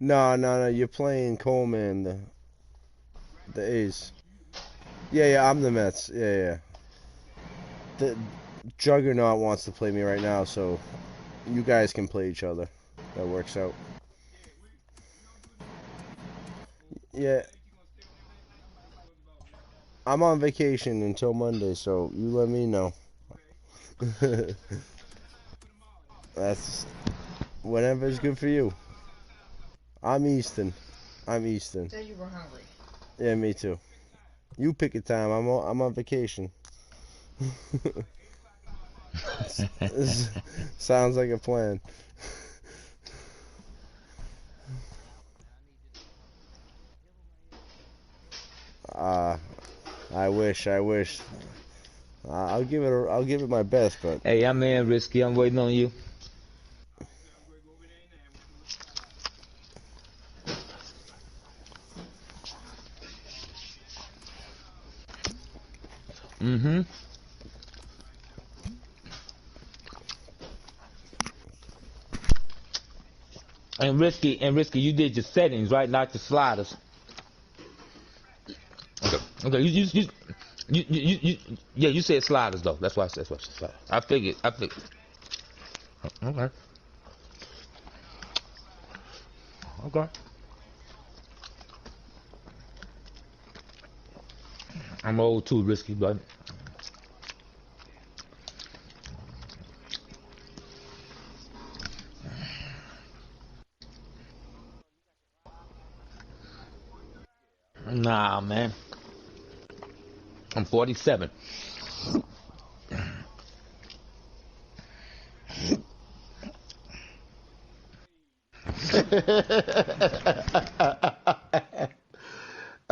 No, no, no. You're playing Coleman, the A's. Yeah, yeah. I'm the Mets. Yeah, yeah. The Juggernaut wants to play me right now, so you guys can play each other. That works out. Yeah, I'm on vacation until Monday, so you let me know. That's whenever it's good for you. I'm Easton. I'm Easton. Said you were hungry. Yeah, me too. You pick a time. I'm on vacation. Sounds like a plan. Uh, I wish. I wish. I'll give it my best, but Hey, I'm in, Risky. I'm waiting on you. Mm-hmm. And Risky, you did your settings, right? Not the sliders. Okay. Okay. Yeah, you said sliders though. That's why I said sliders. I figured. I figured. Okay. Okay. I'm old too, Risky, but nah, man. I'm 47.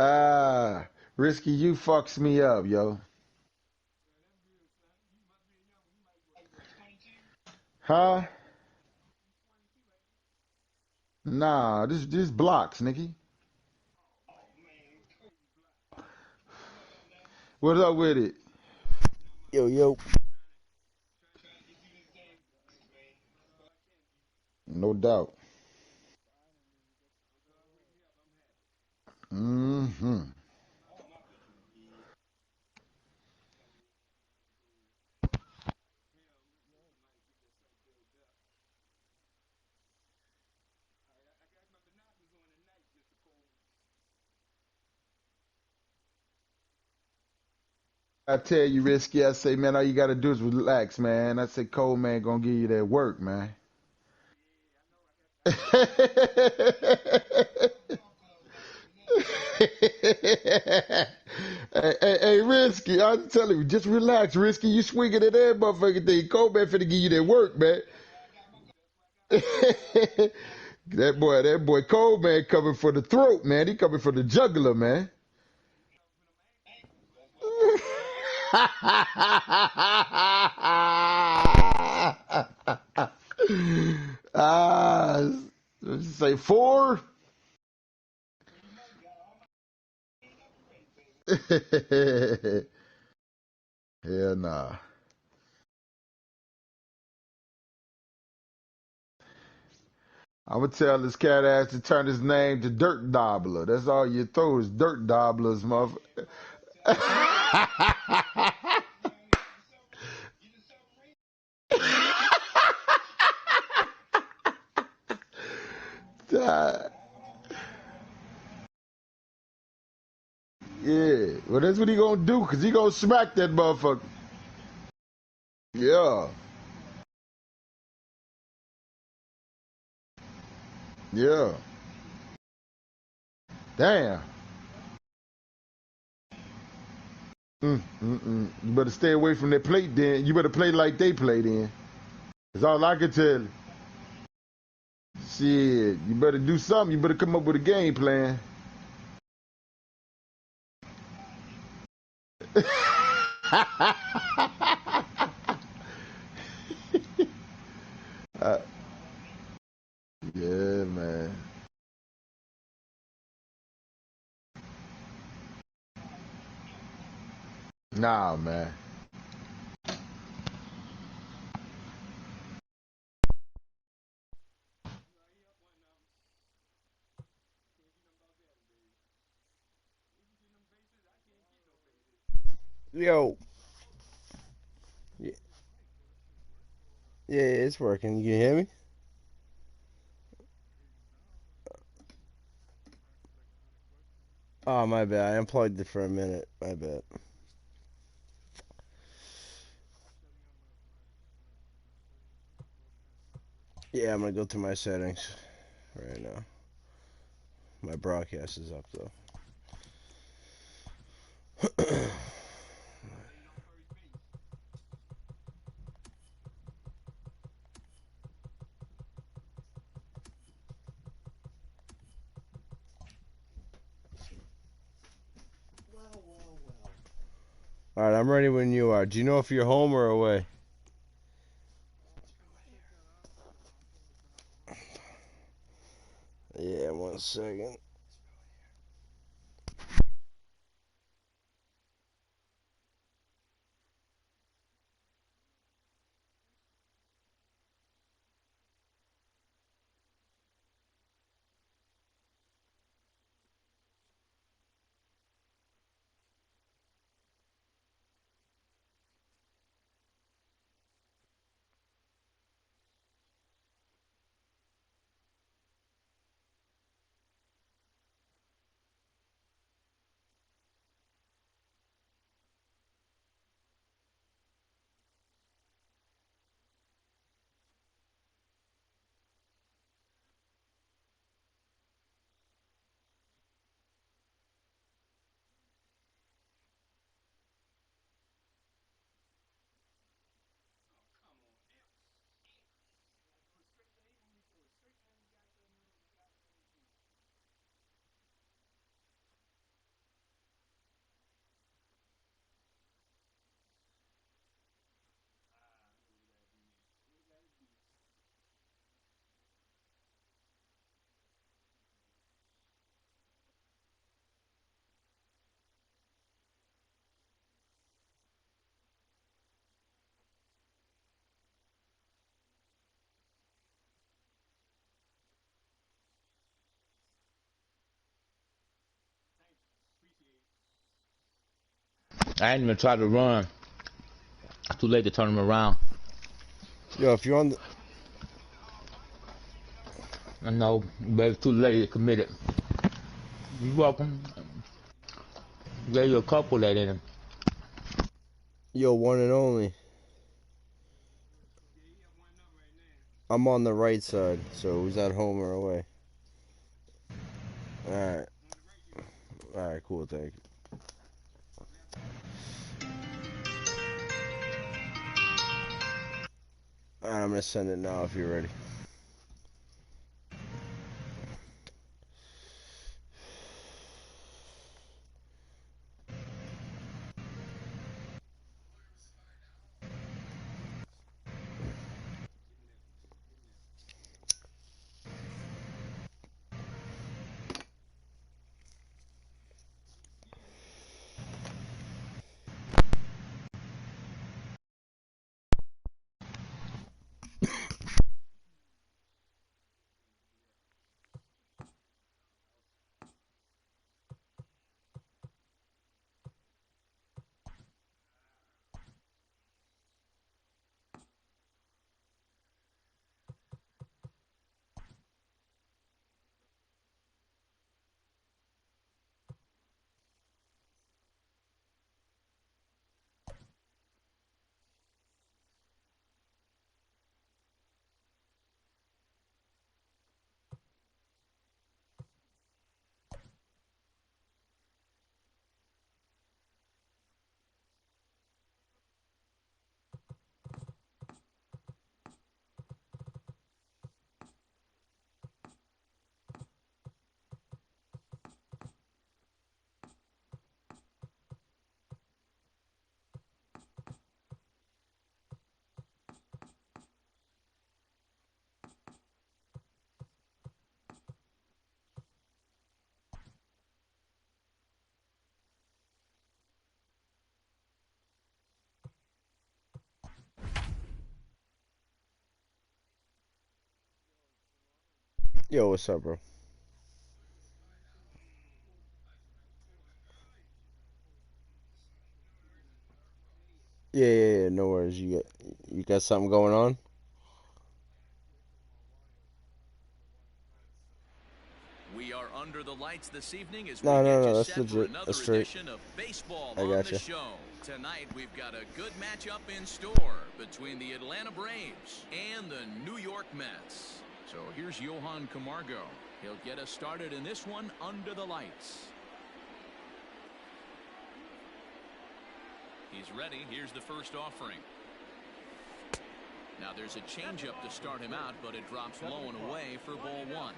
Ah, Risky, you fucks me up, yo. Huh? Nah, this blocks, Nicky. What's up with it? yo, yo. No doubt. Mm-hmm. I tell you, Risky, I say, man, all you gotta do is relax, man. I say, Cole, man, gonna give you that work, man. Hey, Risky, I'm telling you, just relax, Risky. You swinging at that motherfucking thing. Cole, man, finna give you that work, man. That boy Cole, man, coming for the throat, man. He coming for the jugular, man. Ah, say four. Hell nah. I'm gonna tell this cat ass to turn his name to Dirt Dobbler. That's all you throw is Dirt Dobblers, motherfucker. Ah, yeah, well, that's what he gonna do, cause he gonna smack that motherfucker. Yeah, yeah. Damn. You better stay away from that plate then. You better play like they play then. That's all I can tell you. Shit, you better do something. You better come up with a game plan. uh, yeah, man. Nah, man. Yo. Yeah, yeah, it's working. You can hear me? Oh, my bad. I unplugged it for a minute. My bad. Yeah, I'm gonna go to my settings right now. My broadcast is up though. All right, I'm ready when you are. Do you know if you're home or away? Yeah, 1 second. I ain't even try to run. Too late to turn him around. Yo, if you're on the, I know, but it's too late to commit it. You welcome. Gave you a couple that in him. yo, one and only. I'm on the right side, so who's at home or away? All right, all right, cool, thank you. All right, I'm gonna send it now if you're ready. Yo, what's up, bro? Yeah. No worries. You got something going on? We are under the lights this evening as we No, get no, you no. That's set for legit. another That's straight. edition of Baseball I on the gotcha. Show. Tonight we've got a good matchup in store between the Atlanta Braves and the New York Mets. So here's Johan Camargo. He'll get us started in this one under the lights. He's ready. Here's the first offering. Now there's a changeup to start him out, but it drops low and away for ball one.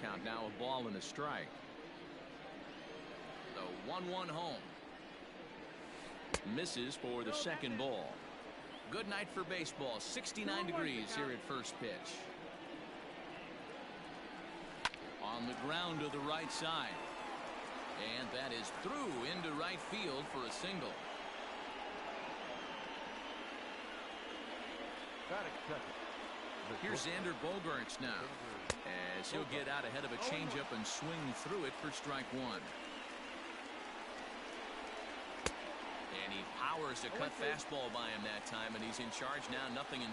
Count now a ball and a strike. The 1-1 home. Misses for the second ball. Good night for baseball. 69 degrees here at first pitch. On the ground to the right side. And that is through into right field for a single. Here's Xander Bogaerts now, as he'll get out ahead of a changeup and swing through it for strike one. And he powers a cut fastball by him that time, and he's in charge now, 0-2.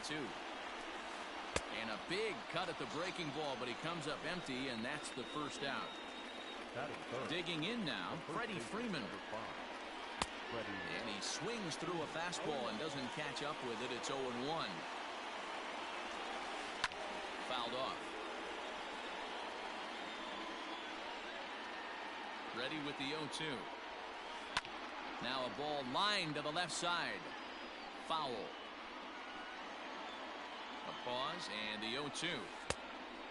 And a big cut at the breaking ball, but he comes up empty, and that's the first out. Digging in now, Freddie Freeman. And he swings through a fastball and doesn't catch up with it. It's 0-1. Fouled off. Ready with the 0-2. Now a ball lined to the left side. Foul. A pause and the 0-2.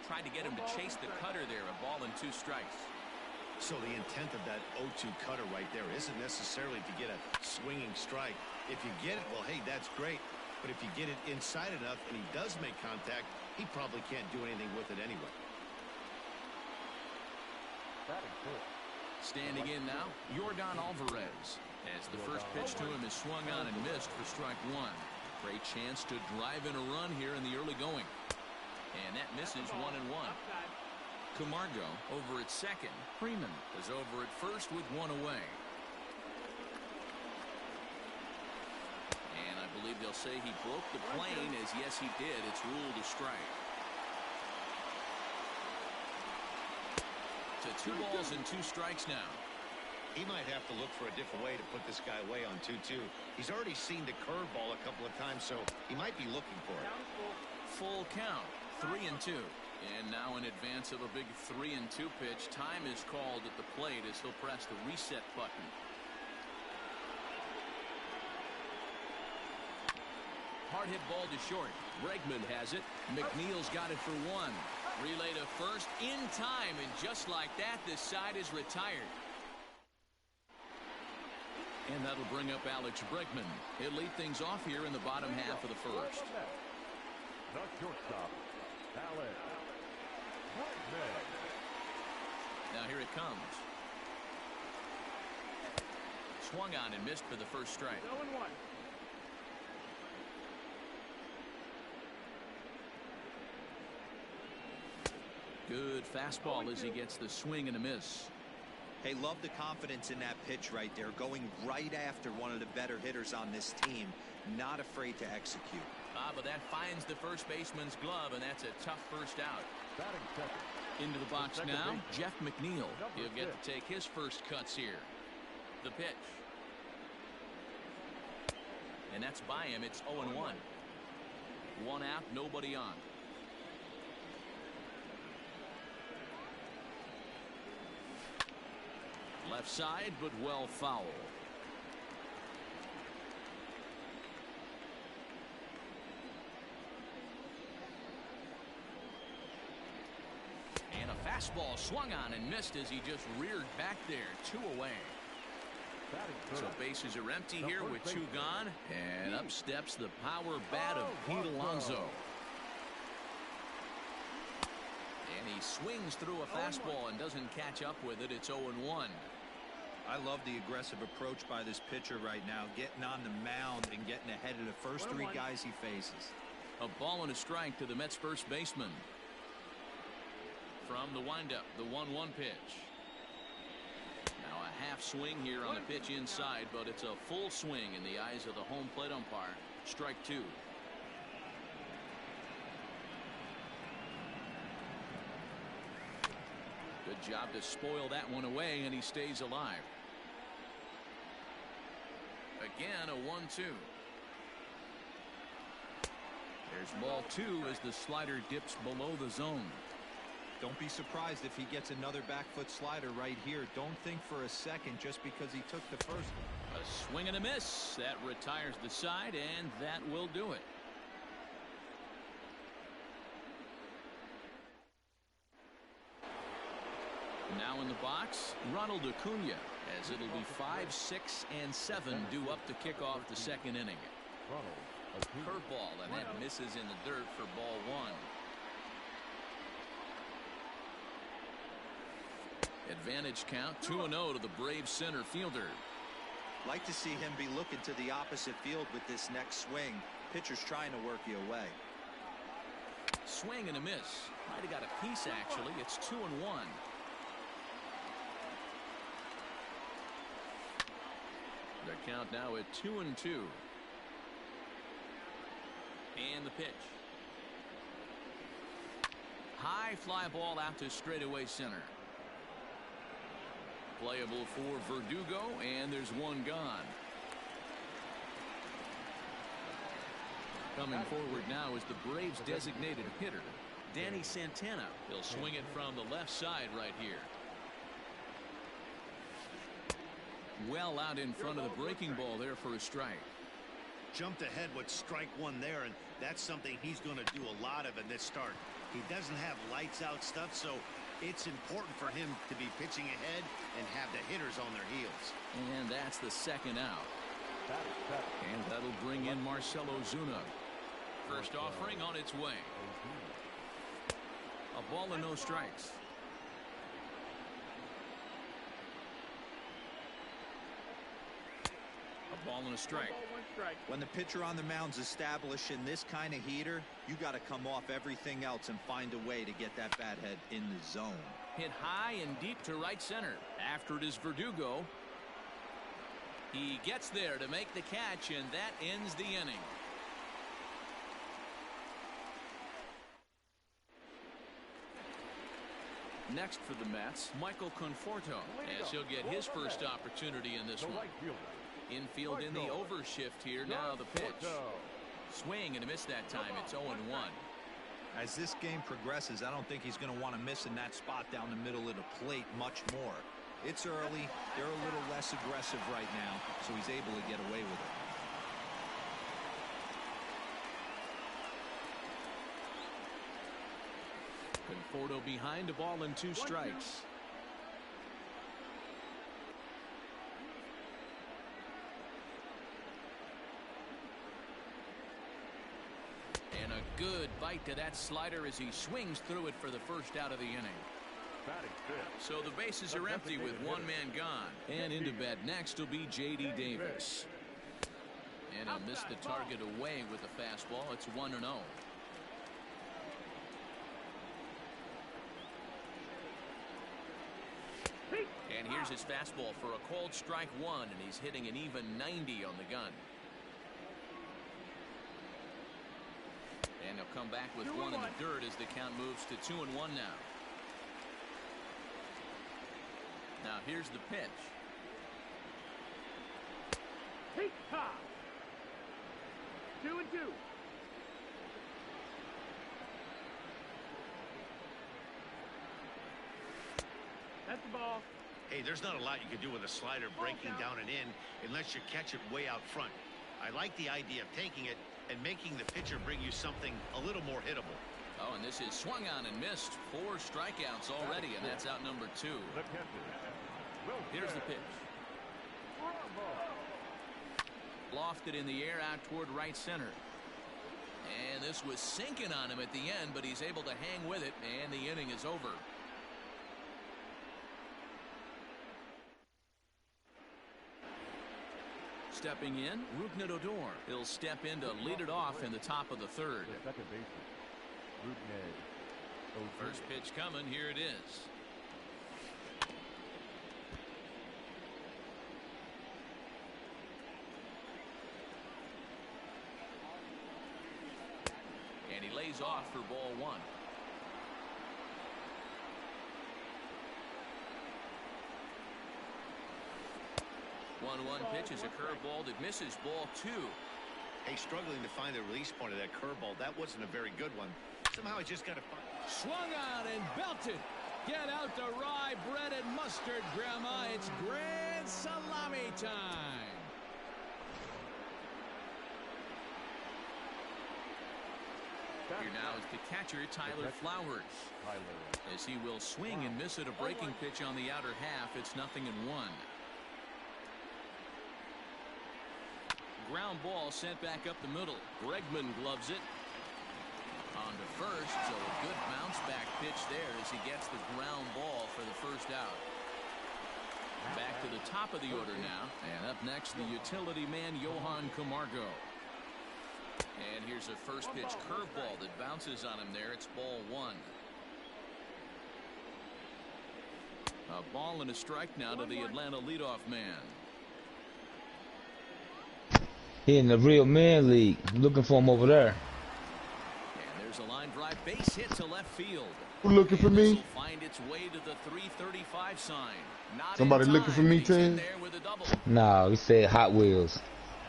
Tried to get him to chase the cutter there. A ball and 2 strikes. So the intent of that 0-2 cutter right there isn't necessarily to get a swinging strike. If you get it, well, hey, that's great. But if you get it inside enough and he does make contact, he probably can't do anything with it anyway. Standing in now, Yordan Alvarez. As the first pitch to him is swung on and missed for strike one. Great chance to drive in a run here in the early going. And that misses 1-1. Camargo over at second. Freeman is over at first with 1 away. And I believe they'll say he broke the plane, as yes he did. It's ruled a strike. To 2 balls and 2 strikes now. He might have to look for a different way to put this guy away on 2-2. He's already seen the curveball a couple of times, so he might be looking for it. Full count, 3-2. And now in advance of a big 3-2 pitch, time is called at the plate as he'll press the reset button. Hard hit ball to short. Bregman has it. McNeil's got it for 1. Relay to first in time, and just like that, this side is retired. And that'll bring up Alex Bregman. He'll lead things off here in the bottom half of the first. Now here it comes. Swung on and missed for the first strike. 0-1. Good fastball as he gets the swing and a miss. Hey, love the confidence in that pitch right there, going right after one of the better hitters on this team, not afraid to execute. But that finds the first baseman's glove, and that's a tough first out. Into the box now, Jeff McNeil. He'll get to take his first cuts here. The pitch. And that's by him. It's 0-1. 1 out, nobody on. Left side, but well foul. And a fastball swung on and missed as he just reared back there. 2 away. So bases are empty here with 2 gone. And up steps the power bat of Pete Alonso. And he swings through a fastball and doesn't catch up with it. It's 0-1. I love the aggressive approach by this pitcher right now, getting on the mound and getting ahead of the first 3 guys he faces. A ball and a strike to the Mets first baseman. From the windup, the 1-1 pitch. Now a A half swing here on the pitch inside, but it's a full swing in the eyes of the home plate umpire. Strike two. Good job to spoil that one away, and he stays alive. Again, a 1-2. There's ball two as the slider dips below the zone. Don't be surprised if he gets another back foot slider right here. Don't think for a second just because he took the first. A swing and a miss. That retires the side, and that will do it. Now in the box, Ronald Acuna, as it'll be 5, 6, and 7 due up to kick off the second inning. Curveball, and that misses in the dirt for ball one. Advantage count 2-0 to the Braves center fielder. Like to see him be looking to the opposite field with this next swing. Pitcher's trying to work you away. Swing and a miss. Might have got a piece actually. It's 2-1. The count now at 2-2. And the pitch. High fly ball out to straightaway center. Playable for Verdugo, and there's one gone. Coming forward now is the Braves designated hitter, Danny Santana. He'll swing it from the left side right here. Well out in front of the breaking ball there for a strike. Jumped ahead with strike one there, and that's something he's going to do a lot of in this start. He doesn't have lights out stuff, so it's important for him to be pitching ahead and have the hitters on their heels. And that's the second out. And that'll bring in Marcell Ozuna. First offering on its way. A ball and no strikes. A ball and a strike. When the pitcher on the mound's establishing this kind of heater, you got to come off everything else and find a way to get that bat head in the zone. Hit high and deep to right center. After it is Verdugo. He gets there to make the catch, and that ends the inning. Next for the Mets, Michael Conforto, as he'll get his first opportunity in this one. Infield in the overshift here. Now the pitch. Swing and a miss that time. It's 0-1. As this game progresses, I don't think he's going to want to miss in that spot down the middle of the plate much more. It's early. They're a little less aggressive right now, so he's able to get away with it. Conforto behind, a ball and 2 strikes. And a good bite to that slider as he swings through it for the first out of the inning. So the bases are empty with one man gone. And into bat next will be J.D. Davis. And he'll miss the target away with the fastball. It's 1-0. And here's his fastball for a called strike one, and he's hitting an even 90 on the gun. And he'll come back with one in the dirt as the count moves to 2-1 now. Now here's the pitch. 2-2. That's the ball. Hey, there's not a lot you can do with a slider breaking down and in unless you catch it way out front. I like the idea of taking it and making the pitcher bring you something a little more hittable. Oh, and this is swung on and missed. 4 strikeouts already, and that's out number 2. Here's the pitch. Lofted in the air out toward right center. And this was sinking on him at the end, but he's able to hang with it, and the inning is over. Stepping in, Rougned Odor. He'll step in to lead it off in the top of the third. First pitch coming. Here it is. lays off for ball one. 1-1 pitch is a curveball that misses, ball two. Hey, struggling to find the release point of that curveball. That wasn't a very good one. Somehow he just got to find. Swung on and belted. Get out the rye bread and mustard, Grandma. It's grand salami time. Here now is the catcher, Tyler Flowers. As he will swing and miss at a breaking pitch on the outer half. It's 0-1. Ground ball sent back up the middle. Bregman gloves it. On to first, so a good bounce back pitch there as he gets the ground ball for the first out. Back to the top of the order now. And up next, the utility man, Johan Camargo. And here's a first pitch curveball that bounces on him there. It's ball one. A ball and a strike now to the Atlanta leadoff man. He in the real man league. Looking for him over there. And there's a line drive base hit to left field. Who looking for me? Find its way to the 335 sign. Not Somebody looking for me, Tim? No, he said Hot Wheels.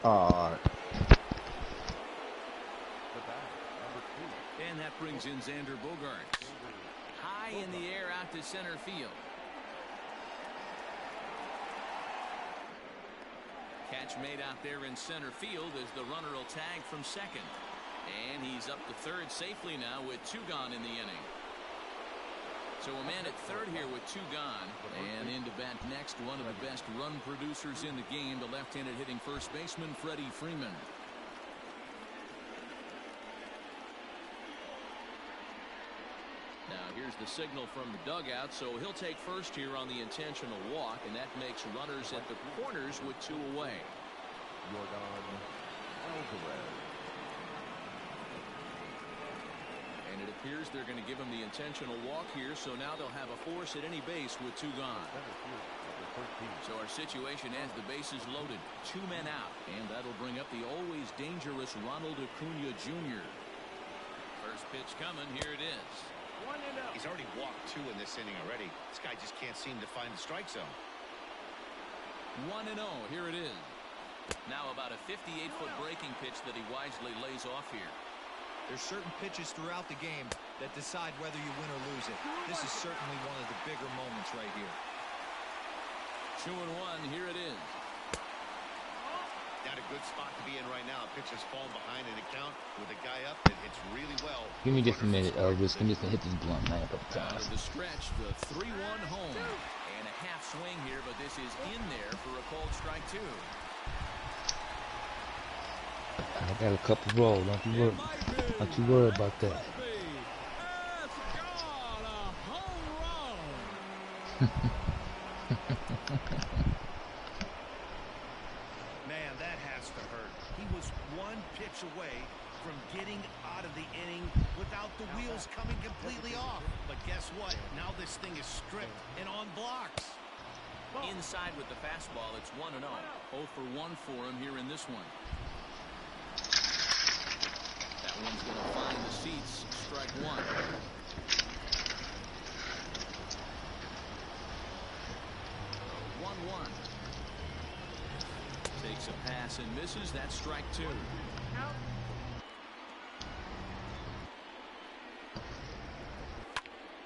All right. And that brings in Xander Bogaerts. High in the air out to center field. Catch made out there in center field as the runner will tag from second. And he's up to third safely now with two gone in the inning. So a man at third here with two gone. And into bat next, one of the best run producers in the game, the left-handed hitting first baseman, Freddie Freeman. Now here's the signal from the dugout, so he'll take first here on the intentional walk, and that makes runners at the corners with two away. And it appears they're going to give him the intentional walk here, so now they'll have a force at any base with two gone. So our situation as the bases loaded, two men out, and that'll bring up the always dangerous Ronald Acuna Jr. First pitch coming, here it is. He's already walked two in this inning already. This guy just can't seem to find the strike zone. 1-0, here it is. Now about a 58-foot breaking pitch that he wisely lays off here. There's certain pitches throughout the game that decide whether you win or lose it. This is certainly one of the bigger moments right here. 2-1, here it is. Not a good spot to be in right now. Pitcher's falling behind in the count with a guy up that hits really well. Give me just a minute, Elvis. Give me just hit this blunt man a couple Out times. of the stretch, the 3-1 home. And a half swing here, but this is in there for a called strike two. I got a couple rolls. Don't you worry about that. Man, that has to hurt. He was one pitch away from getting out of the inning without the wheels coming completely off. But guess what? Now this thing is stripped and on blocks. Inside with the fastball, it's 1-0. 0 for 1 for him here in this one. That one's going to find the seats. Strike one. One. Takes a pass and misses. That's strike two.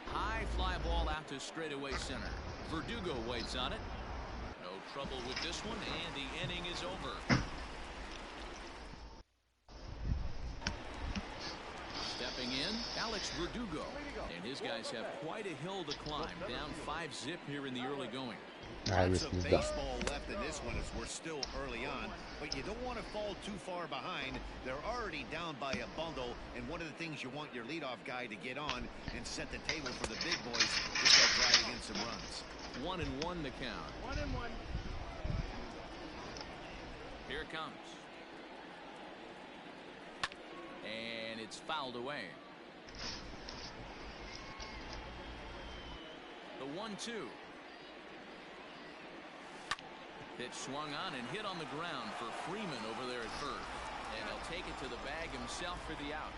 High fly ball out to straightaway center. Verdugo waits on it. No trouble with this one, and the inning is over. Stepping in, Alex Verdugo. And his guys have quite a hill to climb. Down 5-0 here in the early going. Lots of baseball left in this one as we're still early on, but you don't want to fall too far behind. They're already down by a bundle, and one of the things you want your leadoff guy to get on and set the table for the big boys to start driving in some runs. 1-1 the count. 1-1. Here it comes. And it's fouled away. The 1-2. Pitch swung on and hit on the ground for Freeman over there at first. And he'll take it to the bag himself for the out.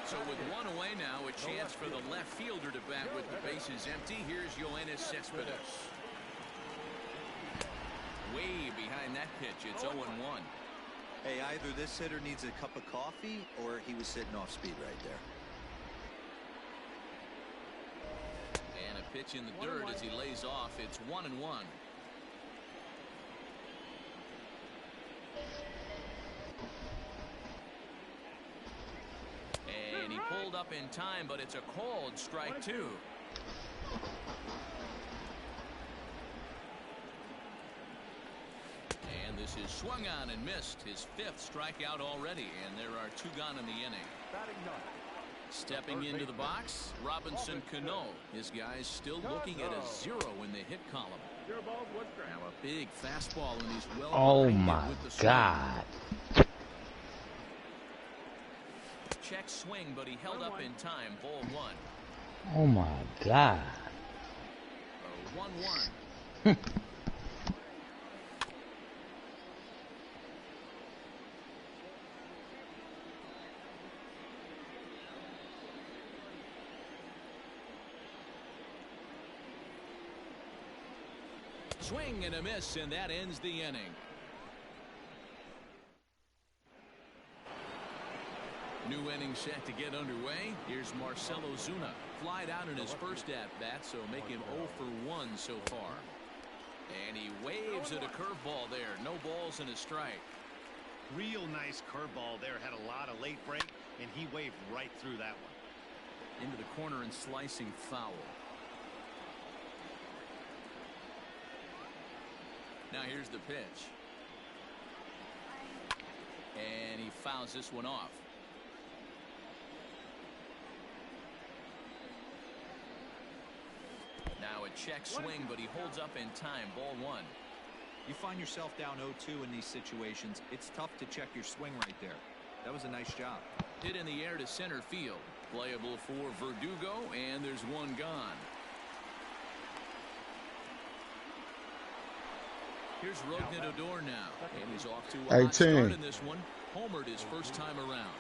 So with one away now, a chance for the left fielder to bat with the bases empty. Here's Yoenis Cespedes. Way behind that pitch. It's 0-1. Hey, either this hitter needs a cup of coffee or he was sitting off speed right there. And a pitch in the dirt as he lays off. It's 1-1. And he pulled up in time, but it's a called strike 2. And this is swung on and missed. His 5th strikeout already, and there are 2 gone in the inning. Stepping into the box, Robinson Cano. His guys still looking at a 0 in the hit column. Now a big fastball, and he's well. Oh my God. Check swing, but he held up in time. Ball 1. Oh my God. 1-1. Swing and a miss, and that ends the inning. New inning set to get underway. Here's Marcell Ozuna. Flied out in his first at-bat, so make him 0 for 1 so far. And he waves at a curveball there. No balls and a strike. Real nice curveball there. Had a lot of late break, and he waved right through that one. Into the corner and slicing foul. Now here's the pitch. And he fouls this one off. Now a check swing, but he holds up in time. Ball 1. You find yourself down 0-2 in these situations. It's tough to check your swing right there. That was a nice job. Hit in the air to center field. Playable for Verdugo, and there's 1 gone. Here's Rougned Odor now, and he's off to a hot start in this one. Homered his first time around.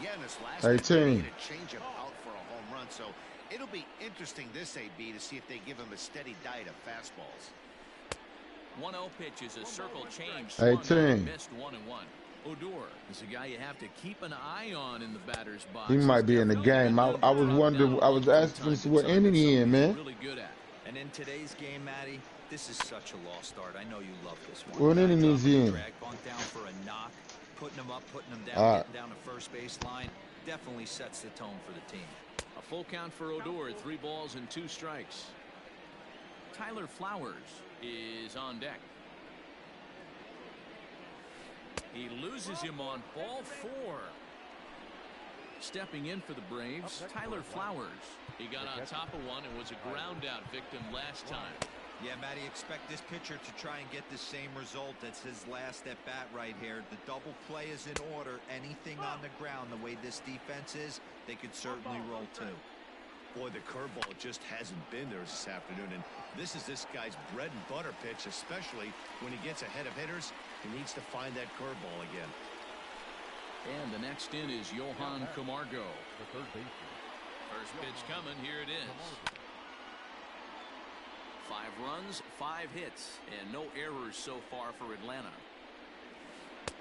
Yeah, in this last one, he hit a changeup out for a home run, so it'll be interesting this AB to see if they give him a steady diet of fastballs. 1-0 pitch is a circle change. 18. Missed 1-1. Odor is a guy you have to keep an eye on in the batter's box. He might be in the game. I was wondering. I was asking what inning he in, man. Really good at. And in today's game, Matty, this is such a lost art. I know you love this one. What inning is he in? Drag bunt down for a knock, putting him up, putting him down, getting down to first base line. Definitely sets the tone for the team. A full count for Odor. 3 balls and 2 strikes. Tyler Flowers is on deck. He loses him on ball 4. Stepping in for the Braves, Tyler Flowers. He got on top of one and was a ground out victim last time. Yeah, Matty, expect this pitcher to try and get the same result as his last at bat right here. The double play is in order. Anything on the ground, the way this defense is, they could certainly roll 2. Boy, the curveball just hasn't been there this afternoon, and this is this guy's bread and butter pitch, especially when he gets ahead of hitters. He needs to find that curveball again. And the next in is Johan Camargo. First pitch coming. Here it is. 5 runs, 5 hits, and no errors so far for Atlanta.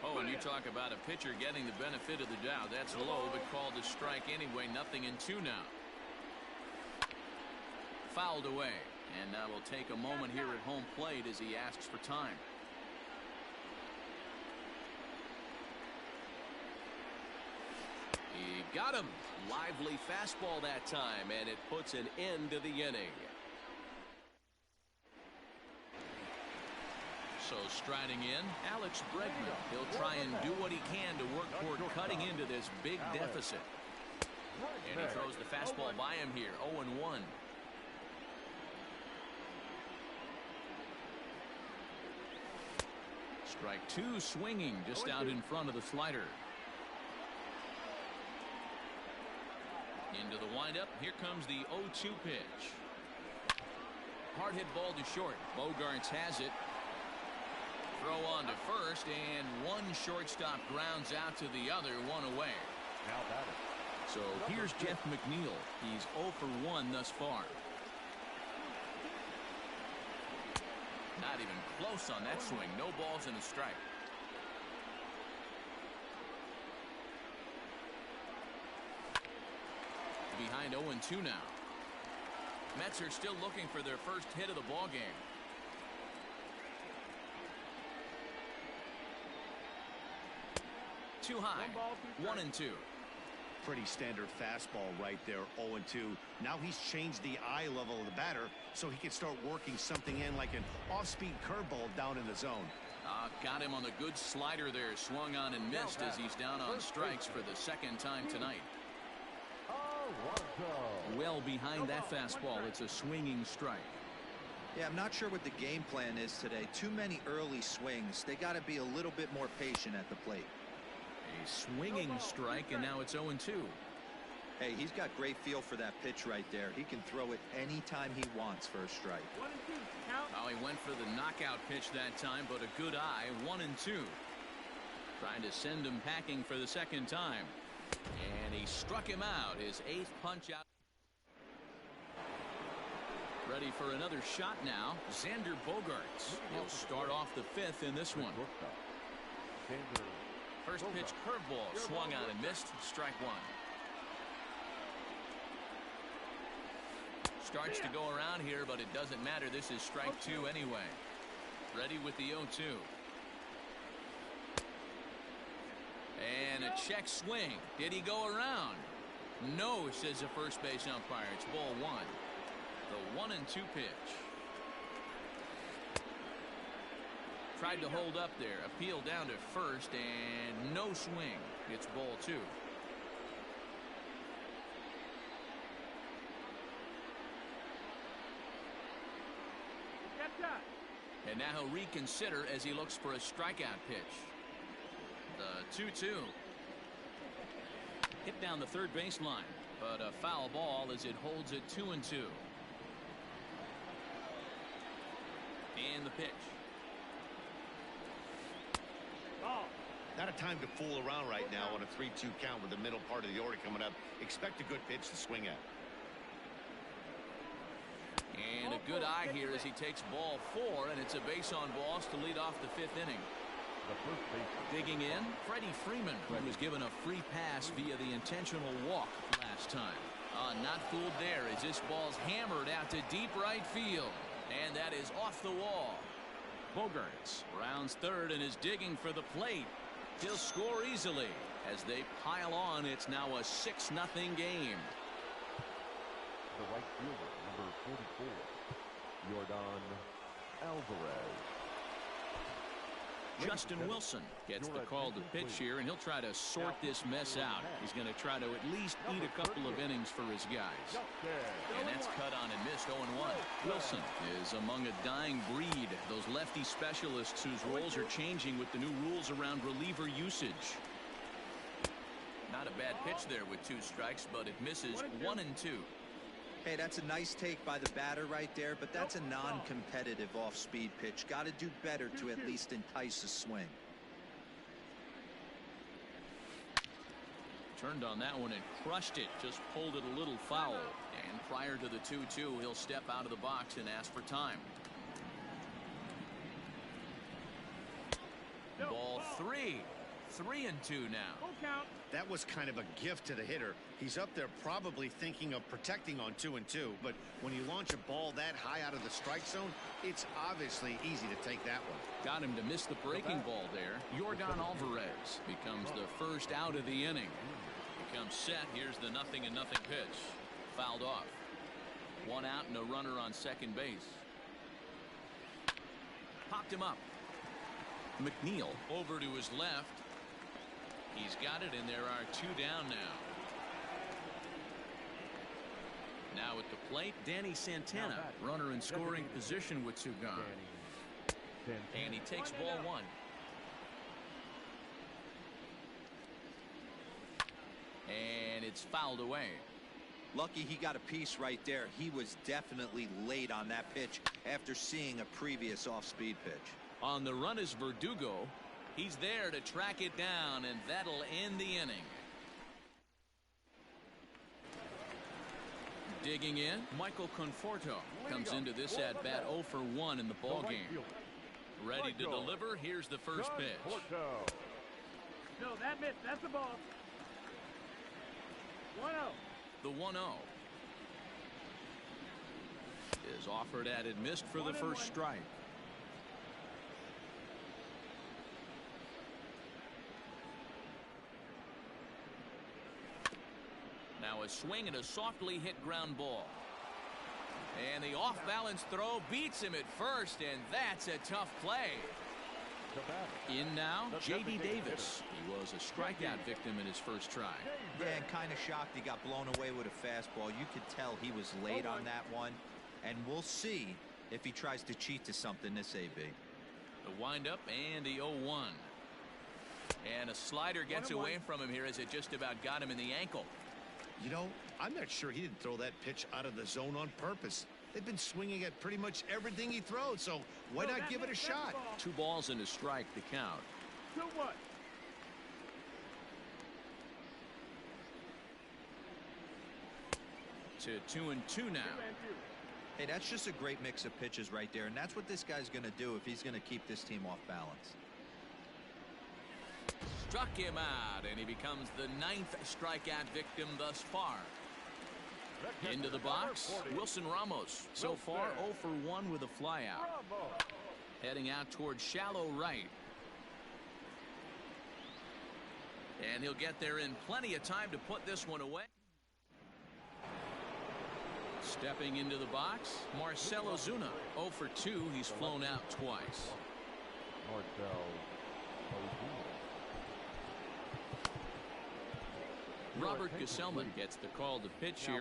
Oh, and you talk about a pitcher getting the benefit of the doubt. That's low, but called a strike anyway. 0-2 now. Fouled away, and now we'll take a moment here at home plate as he asks for time. He got him. Lively fastball that time, and it puts an end to the inning. So striding in, Alex Bregman. He'll try and do what he can to work toward cutting into this big deficit. And he throws the fastball by him here. 0-1. Strike 2 swinging just out in front of the slider. Into the windup. Here comes the 0-2 pitch. Hard hit ball to short. Bogarts has it. Throw on to first, and one shortstop grounds out to the other, 1 away. So here's Jeff McNeil. He's 0 for 1 thus far. Not even close on that swing. No balls and a strike. Behind 0-2 now. Mets are still looking for their first hit of the ball game. Too high. 1-2. Pretty standard fastball right there, 0-2. Now he's changed the eye level of the batter so he can start working something in like an off-speed curveball down in the zone. Got him on the good slider there. Swung on and missed as he's down on strikes for the second time tonight. Well behind that fastball. It's a swinging strike. Yeah, I'm not sure what the game plan is today. Too many early swings. They got to be a little bit more patient at the plate. A swinging strike, and now it's 0-2. Hey, he's got great feel for that pitch right there. He can throw it anytime he wants for a strike. 1-2. Count. Well, he went for the knockout pitch that time, but a good eye. 1-2. Trying to send him packing for the second time. And he struck him out. His 8th punch out. Ready for another shot now. Xander Bogaerts. He'll start off the 5th in this one. First pitch curveball swung on and missed. Strike 1. Starts to go around here, but it doesn't matter. This is strike 2 anyway. Ready with the 0-2. And a check swing. Did he go around? No, says the first base umpire. It's ball 1. The 1-2 pitch. Tried to hold up there. Appeal down to first, and no swing. It's ball 2. And now he'll reconsider as he looks for a strikeout pitch. The 2-2. Hit down the third baseline, but a foul ball as it holds it 2-2. And the pitch. Not a time to fool around right now on a 3-2 count with the middle part of the order coming up. Expect a good pitch to swing at. And a good eye here as he takes ball 4, and it's a base on balls to lead off the 5th inning. Digging in, Freddie Freeman, who was given a free pass via the intentional walk last time. Not fooled there as this ball's hammered out to deep right field. And that is off the wall. Bogaerts rounds third and is digging for the plate. He'll score easily as they pile on. It's now a 6-0 game. The right fielder, number 44, Yordan Alvarez. Justin Wilson gets the call to pitch here, and he'll try to sort this mess out. He's going to try to at least eat a couple of innings for his guys. And that's cut on and missed. 0-1. Wilson is among a dying breed. Those lefty specialists whose roles are changing with the new rules around reliever usage. Not a bad pitch there with 2 strikes, but it misses. 1-2. Hey, that's a nice take by the batter right there, but that's a non-competitive off-speed pitch. Got to do better to at least entice a swing. Turned on that one and crushed it. Just pulled it a little foul. And prior to the 2-2, he'll step out of the box and ask for time. Ball 3. 3-2 now. That was kind of a gift to the hitter. He's up there probably thinking of protecting on 2-2, but when you launch a ball that high out of the strike zone, it's obviously easy to take that one. Got him to miss the breaking ball there. Yordan Alvarez becomes the first out of the inning. Becomes set. Here's the 0-0 pitch. Fouled off. 1 out and a runner on second base. Popped him up. McNeil over to his left. He's got it, and there are 2 down now. Now at the plate, Danny Santana, runner in scoring position with 2 gone. And he takes ball 1. And it's fouled away. Lucky he got a piece right there. He was definitely late on that pitch after seeing a previous off-speed pitch. On the run is Verdugo. He's there to track it down, and that'll end the inning. Digging in, Michael Conforto comes into this at-bat 0 for 1 in the ball game. Ready to deliver. Here's the first pitch. No, that missed. That's the ball. 1-0. The 1-0 is offered at and missed for the first strike. Now a swing and a softly hit ground ball. And the off-balance throw beats him at first, and that's a tough play. In now, J.D. Davis. He was a strikeout victim in his first try. Yeah, and kind of shocked he got blown away with a fastball. You could tell he was late on that one. And we'll see if he tries to cheat to something this AB. The windup and the 0-1. And a slider gets away from him here as it just about got him in the ankle. You know, I'm not sure he didn't throw that pitch out of the zone on purpose. They've been swinging at pretty much everything he throws, so why not give it a shot? 2 balls and a strike to count. 2-1. To 2-2 now. Hey, that's just a great mix of pitches right there, and that's what this guy's going to do if he's going to keep this team off balance. Struck him out, and he becomes the 9th strikeout victim thus far. Into the box, Wilson Ramos. So far, 0 for 1 with a flyout. Heading out towards shallow right. And he'll get there in plenty of time to put this one away. Stepping into the box, Marcell Ozuna. 0 for 2. He's flown out twice. Robert Gesellman gets the call to pitch here.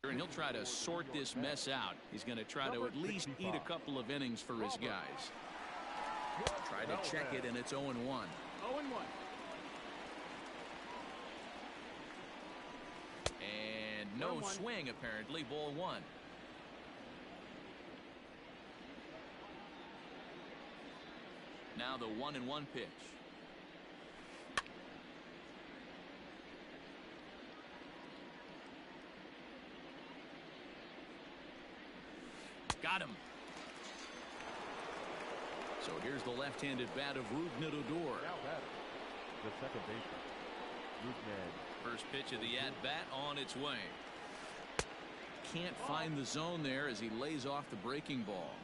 And he'll try to sort this mess out. He's going to try to at least eat a couple of innings for his guys. Try to check it, and it's 0-1. 0-1. And no swing, apparently. Ball 1. Now the 1-1 pitch. Got him. So here's the left-handed bat of Rougned Odor. The second baseman, Rougned. First pitch of the at-bat on its way. Can't find the zone there as he lays off the breaking ball.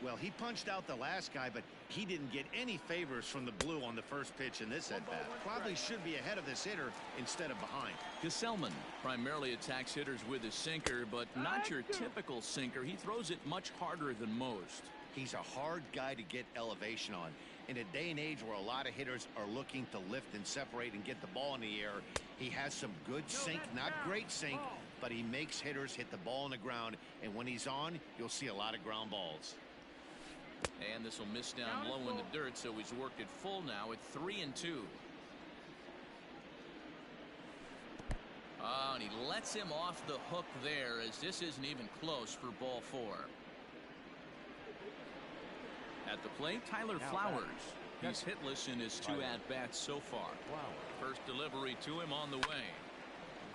Well, he punched out the last guy, but he didn't get any favors from the blue on the first pitch in this at-bat. Probably should be ahead of this hitter instead of behind. Gesellman primarily attacks hitters with his sinker, but not your typical sinker. He throws it much harder than most. He's a hard guy to get elevation on. In a day and age where a lot of hitters are looking to lift and separate and get the ball in the air, he has some good sink, not great sink, but he makes hitters hit the ball on the ground, and when he's on, you'll see a lot of ground balls. And this will miss down low in the dirt, so he's worked it full now at 3-2. Oh, and he lets him off the hook there, as this isn't even close for ball 4. At the plate, Tyler Flowers. He's hitless in his 2 at-bats so far. First delivery to him on the way.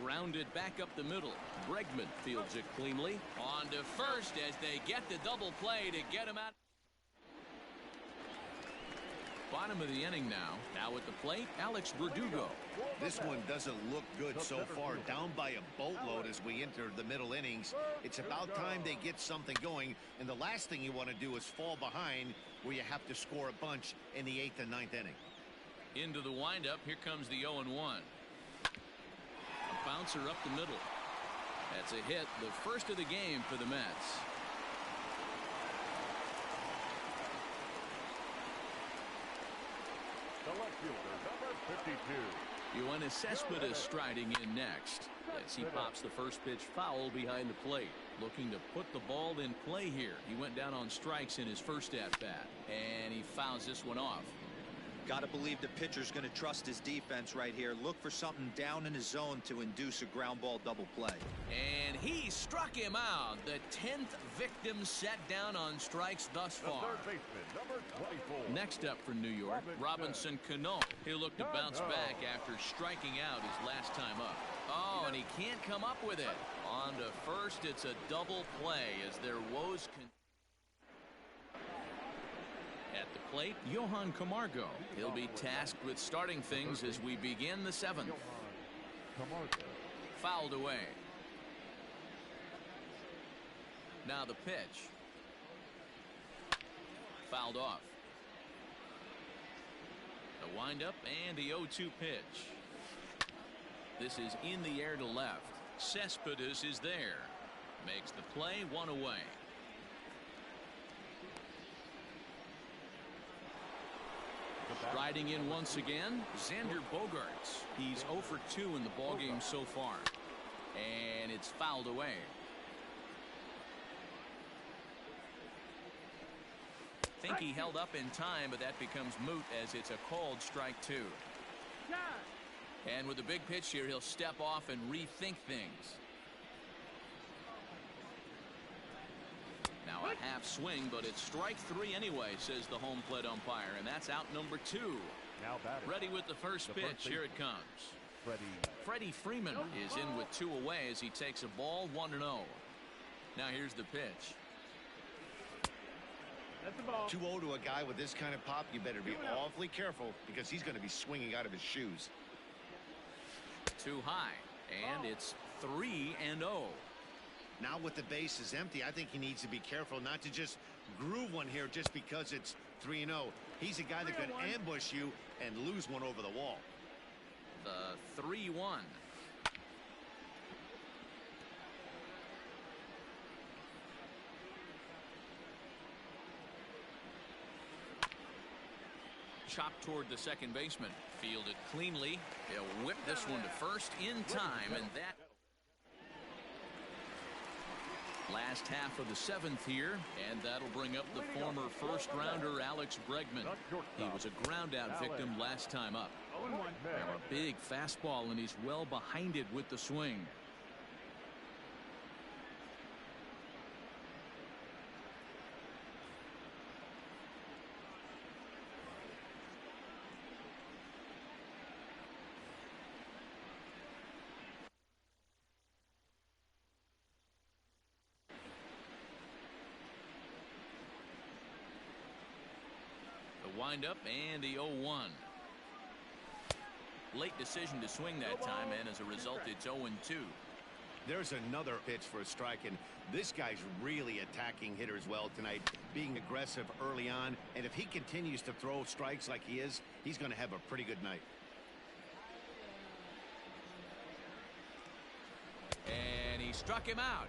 Grounded back up the middle. Bregman fields it cleanly. On to first as they get the double play to get him out. Bottom of the inning now. Now at the plate, Alex Verdugo. This one doesn't look good so far. Down by a boatload as we enter the middle innings. It's about time they get something going. And the last thing you want to do is fall behind where you have to score a bunch in the 8th and 9th inning. Into the windup. Here comes the 0-1. A bouncer up the middle. That's a hit. The first of the game for the Mets. The left fielder, number 52. Yoenis Cespedes striding in next as he pops the first pitch foul behind the plate. Looking to put the ball in play here. He went down on strikes in his first at-bat, and he fouls this one off. Got to believe the pitcher's going to trust his defense right here. Look for something down in his zone to induce a ground ball double play. And he struck him out. The 10th victim set down on strikes thus far. The third baseman, number 24. Next up for New York, Robinson Cano. He'll look to bounce back after striking out his last time up. Oh, and he can't come up with it. On to first, it's a double play as their woes at the plate, Johan Camargo. He'll be tasked with starting things as we begin the 7th. Fouled away. Now the pitch. Fouled off. The windup and the 0-2 pitch. This is in the air to left. Cespedes is there. Makes the play, 1 away. Riding in once again, Xander Bogaerts. He's 0 for 2 in the ballgame so far. And it's fouled away. Think he held up in time, but that becomes moot as it's a called strike 2. And with a big pitch here, he'll step off and rethink things. Now a half swing, but it's strike 3 anyway, says the home plate umpire, and that's out number 2. Now batting. Ready with the first pitch. Here it comes. Freddie Freeman is in with 2 away as he takes a ball, 1-0. Now here's the pitch. That's the ball. 2-0 to a guy with this kind of pop, you better be awfully careful because he's going to be swinging out of his shoes. Too high, and it's 3-0. Now with the bases empty, I think he needs to be careful not to just groove one here just because it's 3-0. He's a guy that could ambush you and lose one over the wall. The 3-1. Chopped toward the second baseman. Fielded cleanly. He'll whip this one to first in time, and that last half of the 7th here, and that'll bring up the former first-rounder Alex Bregman. He was a ground-out victim last time up. Now a big fastball, and he's well behind it with the swing. Windup and the 0-1. Late decision to swing that time, and as a result it's 0-2. There's another pitch for a strike, and this guy's really attacking hitters well tonight, being aggressive early on, and if he continues to throw strikes like he is, he's going to have a pretty good night. And he struck him out,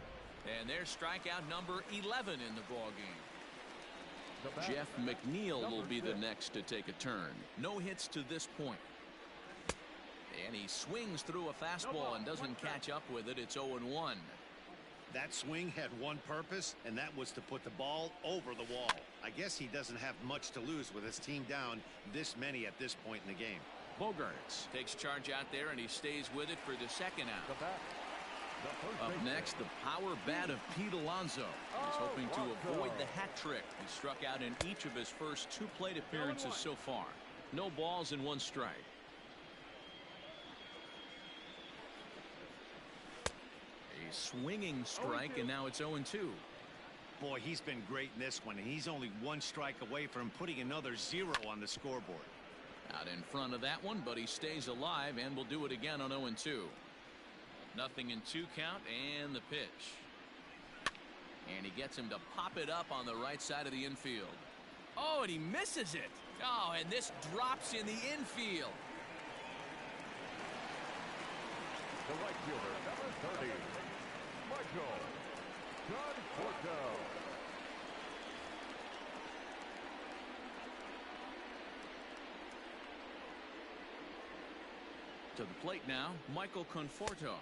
and there's strikeout number 11 in the ballgame. Jeff McNeil will be the next to take a turn. No hits to this point. And he swings through a fastball and doesn't catch up with it. It's 0-1. That swing had one purpose, and that was to put the ball over the wall. I guess he doesn't have much to lose with his team down this many at this point in the game. Bogaerts takes charge out there, and he stays with it for the second out. Up next, the power bat of Pete Alonso. He's hoping to avoid the hat trick. He struck out in each of his first 2 plate appearances so far. No balls and 1 strike. A swinging strike, and now it's 0-2. Boy, he's been great in this one, and he's only 1 strike away from putting another 0 on the scoreboard. Out in front of that one, but he stays alive and will do it again on 0-2. Nothing in 2 count, and the pitch. And he gets him to pop it up on the right side of the infield. Oh, and he misses it. Oh, and this drops in the infield. The right fielder, number 30, Michael Conforto. To the plate now, Michael Conforto.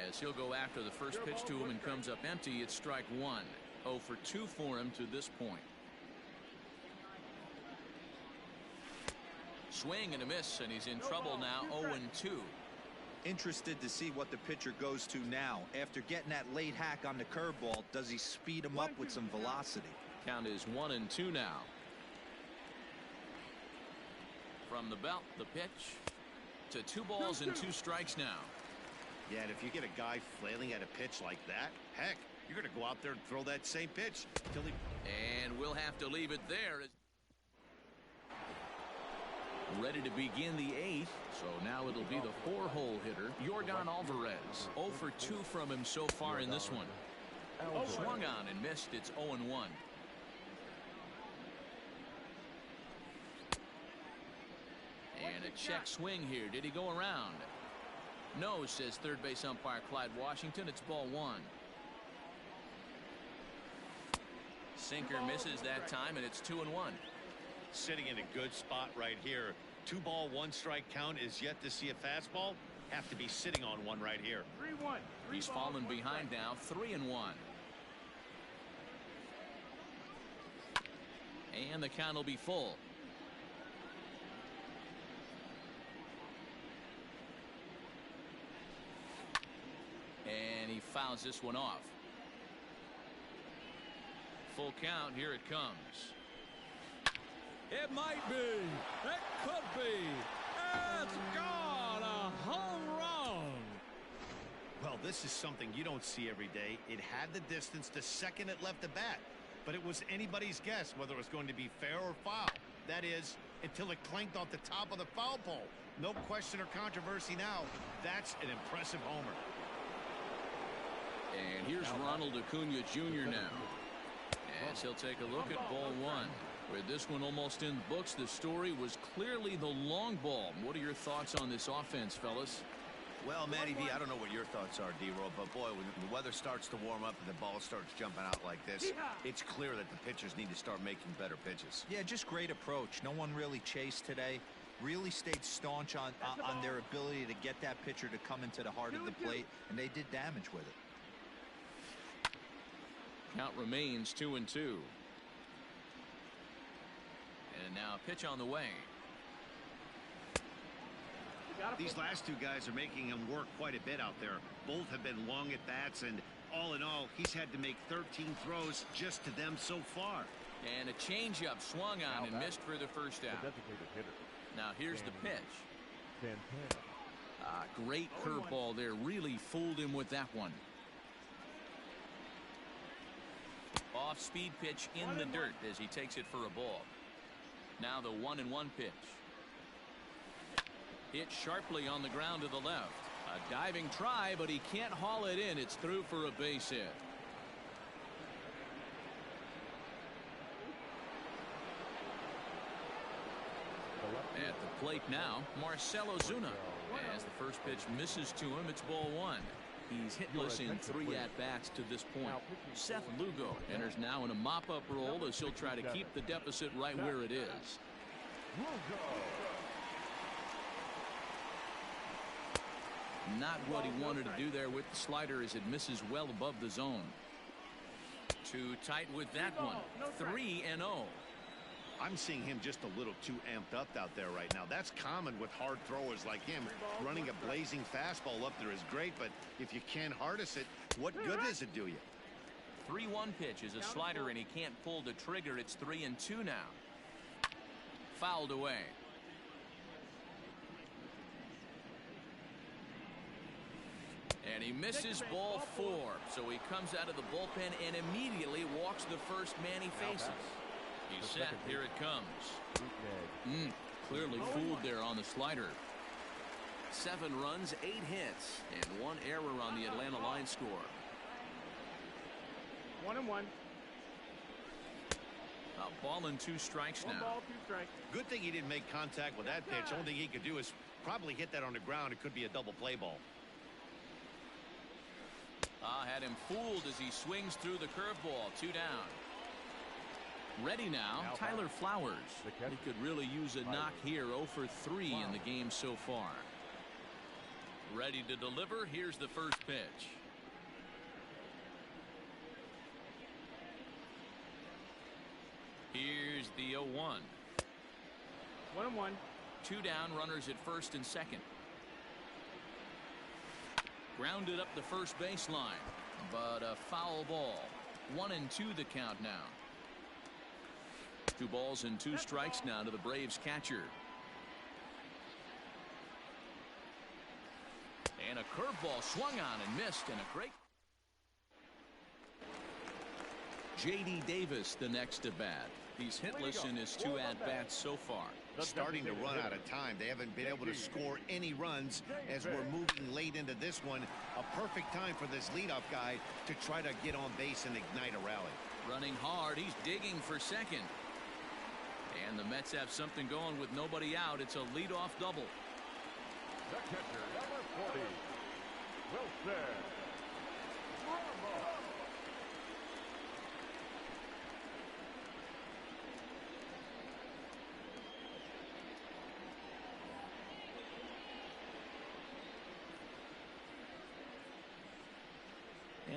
As he'll go after the first pitch to him and comes up empty, it's strike 1. 0 for 2 for him to this point. Swing and a miss, and he's in trouble now, 0-2. Interested to see what the pitcher goes to now. After getting that late hack on the curveball, does he speed him up with some velocity? Count is 1-2 now. From the belt, the pitch to 2 balls and 2 strikes now. Yeah, and if you get a guy flailing at a pitch like that, heck, you're going to go out there and throw that same pitch till he... And we'll have to leave it there. Ready to begin the 8th, so now it'll be the 4-hole hitter, Yordan Alvarez. 0 for 2 from him so far in this one. Swung on and missed. It's 0-1. And a check swing here. Did he go around? No, says third base umpire Clyde Washington. It's ball 1. Sinker misses that time, and it's 2-1. Sitting in a good spot right here. 2-ball, 1-strike count is yet to see a fastball. Have to be sitting on one right here. 3-1. He's fallen behind now, 3-1. And the count will be full. And he fouls this one off. Full count. Here it comes. It might be. It could be. It's gone. A home run. Well, this is something you don't see every day. It had the distance the second it left the bat. But it was anybody's guess whether it was going to be fair or foul. That is, until it clanked off the top of the foul pole. No question or controversy now. That's an impressive homer. And here's Ronald Acuna Jr. now. As he'll take a look at ball 1. With this one almost in the books, the story was clearly the long ball. What are your thoughts on this offense, fellas? Well, Matty V, I don't know what your thoughts are, D-Roll, but boy, when the weather starts to warm up and the ball starts jumping out like this, it's clear that the pitchers need to start making better pitches. Yeah, just great approach. No one really chased today. Really stayed staunch on their ability to get that pitcher to come into the heart of the plate, and they did damage with it. Count remains 2-2. And now a pitch on the way. These last two guys are making him work quite a bit out there. Both have been long at bats, and all in all, he's had to make 13 throws just to them so far. And a changeup swung on and missed for the first out. Now here's the pitch. Great curveball there. Really fooled him with that one. Off-speed pitch in the dirt as he takes it for a ball. Now the 1-1 pitch. Hit sharply on the ground to the left. A diving try, but he can't haul it in. It's through for a base hit. At the plate now, Marcell Ozuna. As the first pitch misses to him, it's ball 1. He's hitless in 3 at-bats to this point. Seth Lugo enters now in a mop-up role as he'll try to keep the deficit right where it is. Not what he wanted to do there with the slider as it misses well above the zone. Too tight with that one. 3-0. I'm seeing him just a little too amped up out there right now. That's common with hard throwers like him. Running a blazing fastball up there is great, but if you can't harness it, what good does it do you? 3-1 pitch is a slider, and he can't pull the trigger. It's 3-2 now. Fouled away. And he misses ball 4. So he comes out of the bullpen and immediately walks the first man he faces. He's set. Here it comes. Clearly fooled there on the slider. 7 runs, 8 hits, and 1 error on the Atlanta line score. 1-1. A ball and 2 strikes now. 1 ball, 2 strikes. Good thing he didn't make contact with that pitch. Only thing he could do is probably hit that on the ground. It could be a double play ball. Had him fooled as he swings through the curveball. 2 down. Ready now, Tyler Flowers. He could really use a knock here. 0 for 3 in the game so far. Ready to deliver. Here's the first pitch. Here's the 0-1. 1-1. 2 down, runners at first and second. Grounded up the first baseline, but a foul ball. 1-2 the count now. 2 balls and 2 strikes now to the Braves catcher. And a Curveball swung on and missed, and a great. J.D. Davis, the next to bat. He's hitless in his 2 at-bats so far. Starting to run out of time. They haven't been able to score any runs as we're moving late into this one. A perfect time for this leadoff guy to try to get on base and ignite a rally. Running hard, he's digging for second. And the Mets have something going with nobody out. It's a leadoff double. The catcher, number 40, Wilson Ramos.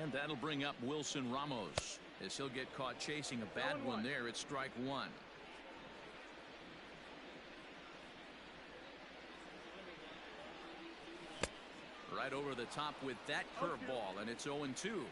And that'll bring up Wilson Ramos as he'll get caught chasing a bad one there at strike 1. Right over the top with that curveball, and it's 0-2.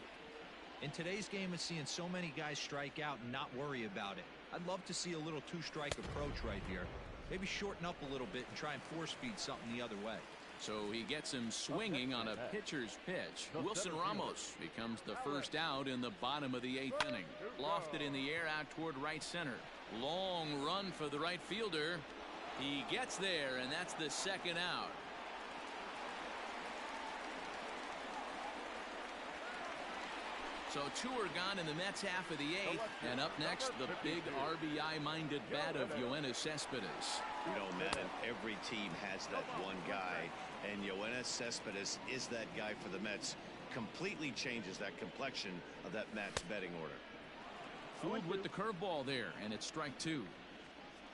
In today's game, it's seeing so many guys strike out and not worry about it. I'd love to see a little 2-strike approach right here. Maybe shorten up a little bit and try and force feed something the other way. So he gets him swinging on a pitcher's pitch. Wilson Ramos becomes the first out in the bottom of the 8th inning. Lofted in the air out toward right center. Long run for the right fielder. He gets there, and that's the second out. So 2 are gone in the Mets half of the 8th. And up next, the big RBI-minded bat of Yoenis Cespedes. You know, Madden, every team has that one guy, and Yoenis Cespedes is that guy for the Mets. Completely changes that complexion of that Mets betting order. Fooled with the curveball there, and it's strike 2.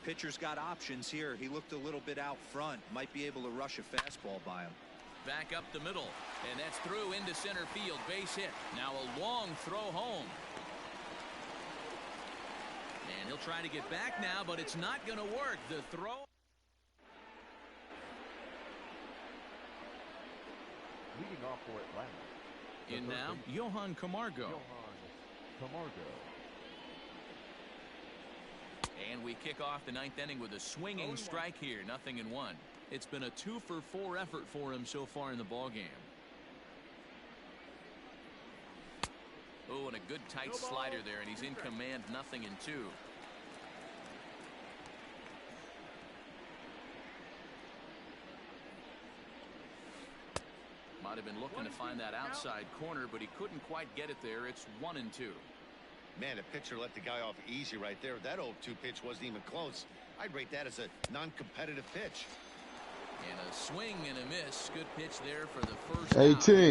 Pitcher's got options here. He looked a little bit out front. Might be able to rush a fastball by him. Back up the middle, and that's through into center field. Base hit. Now a long throw home. And he'll try to get back now, but it's not going to work. The throw. Leading off for Atlanta. In now, Johan Camargo. And we kick off the 9th inning with a swinging strike here. 0-1. It's been a 2-for-4 effort for him so far in the ballgame. Oh, and a good tight slider there, and he's in command. 0-2. Might have been looking to find that outside corner, but he couldn't quite get it there. It's 1-2. Man, the pitcher let the guy off easy right there. That 0-2 pitch wasn't even close. I'd rate that as a non-competitive pitch. And a swing and a miss. Good pitch there for the first 18.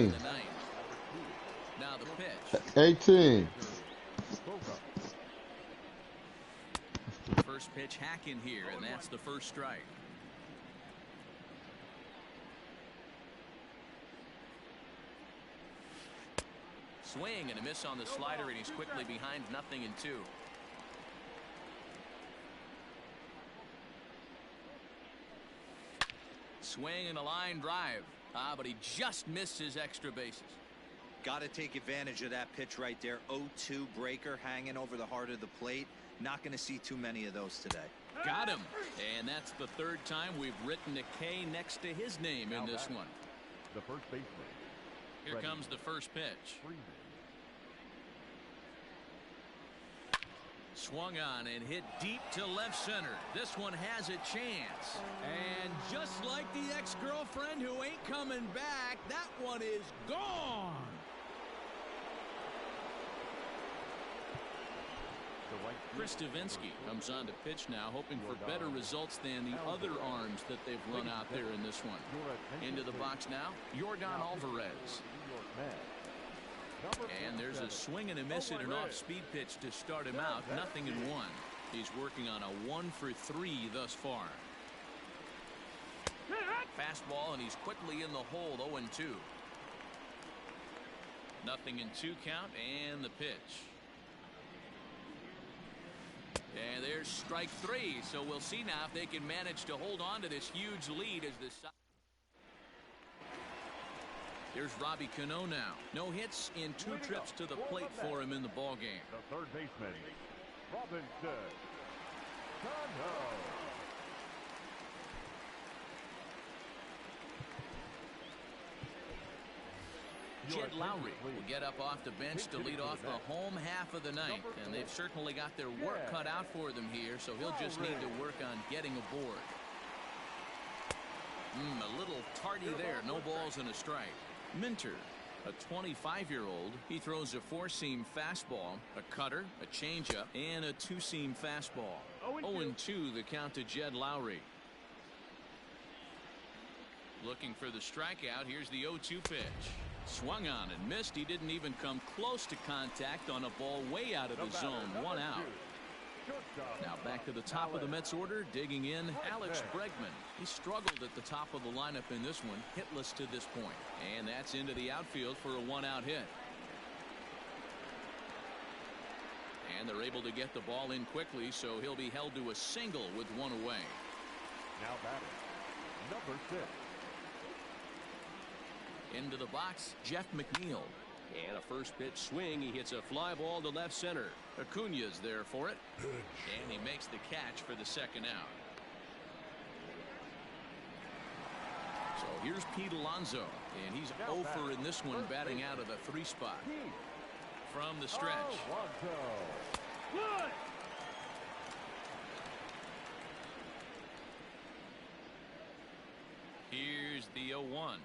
out of the 9th. Now the pitch. 18. First pitch hack in here, and that's the first strike. Swing and a miss on the slider, and he's quickly behind. 0-2. Swing and a line drive. But he just missed his extra bases. Got to take advantage of that pitch right there. 0-2 breaker hanging over the heart of the plate. Not going to see too many of those today. Got him. And that's the 3rd time we've written a K next to his name in this one. The first baseman. Here comes the first pitch. Swung on and hit deep to left center. This one has a chance. And just like the ex-girlfriend who ain't coming back, that one is gone. Chris Davinsky comes on to pitch now, hoping for better results than the other arms that they've run out there in this one. Into the box now, Yordan Alvarez. And there's a swing and a miss at an off-speed pitch to start him out. 0-1. He's working on a 1-for-3 thus far. Fastball, and he's quickly in the hole. 0-2. 0-2 count, and the pitch. And there's strike 3. So we'll see now if they can manage to hold on to this huge lead as the. Here's Robbie Cano now. No hits in 2 trips to the plate for him in the ballgame. The third baseman, Robinson Cano. Jed Lowry will get up off the bench to lead off the home half of the ninth, and they've certainly got their work cut out for them here, so he'll just need to work on getting aboard. A little tardy there. No balls and a strike. Minter, a 25-year-old. He throws a four-seam fastball, a cutter, a changeup, and a two-seam fastball. 0-2 the count to Jed Lowry. Looking for the strikeout. Here's the 0-2 pitch. Swung on and missed. He didn't even come close to contact on a ball way out of the zone. 1 out. Now back to the top of the Mets order, digging in, Alex Bregman. He struggled at the top of the lineup in this one, hitless to this point. And that's into the outfield for a 1-out hit. And they're able to get the ball in quickly, so he'll be held to a single with 1 away. Now batting, number 6. Into the box, Jeff McNeil. And a first pitch swing. He hits a fly ball to left center. Acuna's there for it. And he makes the catch for the 2nd out. So here's Pete Alonso. And he's over in this one, batting out of the 3 spot. From the stretch. Good. Here's the 0-1.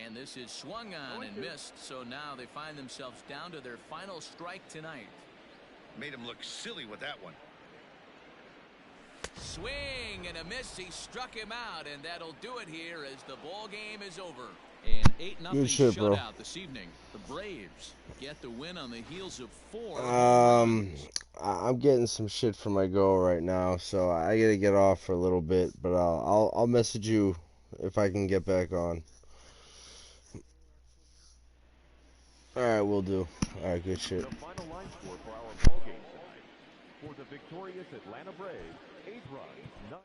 And this is swung on and missed, so now they find themselves down to their final strike tonight. Made him look silly with that one. Swing and a miss. He struck him out, and that'll do it here as the ball game is over. And 8-0 shutout this evening. The Braves get the win on the heels of 4. I'm getting some shit from my go right now, so I gotta get off for a little bit, but I'll message you if I can get back on. Alright, we'll do. Alright, good shit. The final line score for our ball game tonight. For the victorious Atlanta Braves, 8 runs, 9.